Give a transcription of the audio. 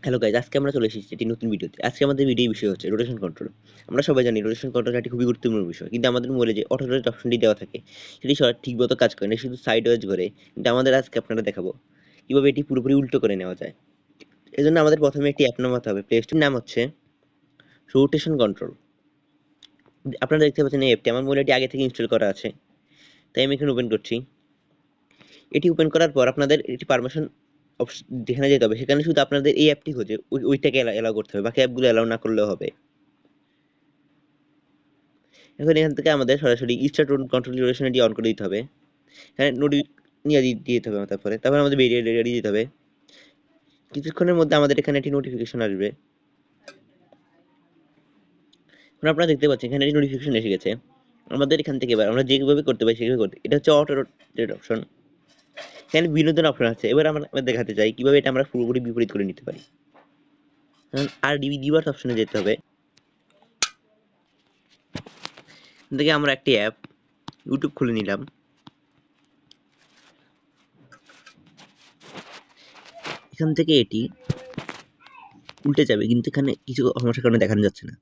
Hello guys, আজকে আমরা চলে এসেছি একটি নতুন ভিডিওতে। আজকে আমাদের ভিডিও বিষয় হচ্ছে রোটেশন কন্ট্রোল। আমরা সবাই জানি রোটেশন কন্ট্রোল একটি খুবই গুরুত্বপূর্ণ বিষয়, কিন্তু আমাদের মোবাইলে যে অটো রোটেট অপশনটি দেওয়া থাকে সেটি ঠিকমতো কাজ করে না, শুধু সাইড ওয়াইজ করে। কিন্তু আমাদের আজকে আপনারা দেখাবো কিভাবে এটি পুরোপুরি উল্টো করে নেওয়া যায়। এজন্য আমাদের প্রথমে একটি অ্যাপ নামাতে হবে। প্লে স্টোর নাম হচ্ছে রোটেশন কন্ট্রোল। আপনারা দেখতে পাচ্ছেন এই অ্যাপটি আমার মোবাইলে এটি আগে থেকে ইনস্টল করা আছে, তাই আমি এখানে ওপেন করছি। এটি ওপেন করার পর আপনাদের এটি পারমিশন যেখানে যেতে হবে, সেখানে শুধু আপনাদের এই অ্যাপটি খুঁজে ওইটাকে এলাও করতে হবে, বাকি অ্যাপগুলো এলাও না করলেও হবে। এখন এখান থেকে আমাদের সরাসরি স্টার্ট কন্ট্রোল ডিউরেশন এটি অন করে দিতে হবে। এখানে নোটি নিয়ে দিতে হবে, তারপরে আমাদের বেরিয়ে রেডি দিতে হবে। কিছুক্ষণের মধ্যে আমাদের এখানে একটি নোটিফিকেশন আসবে। এখন আপনারা দেখতে পাচ্ছেন এখানে একটি নোটিফিকেশন এসে গেছে। আমাদের এখান থেকে এবার আমরা যেভাবে করতে পারি সেভাবে করতে, এটা হচ্ছে অটো রোটেট অপশন। এখানে বিনোদন অপশন আছে। এবার আমরা দেখাতে চাই কিভাবে এটা আমরা পুরোপুরি বিপরীত করে নিতে পারি। আর রিভার্স অপশনে যেতে হবে। এখান থেকে আমরা একটি অ্যাপ ইউটিউব খুলে নিলাম। এখান থেকে এটি উল্টে যাবে, কিন্তু এখানে কিছু সমস্যার কারণে দেখানো যাচ্ছে না।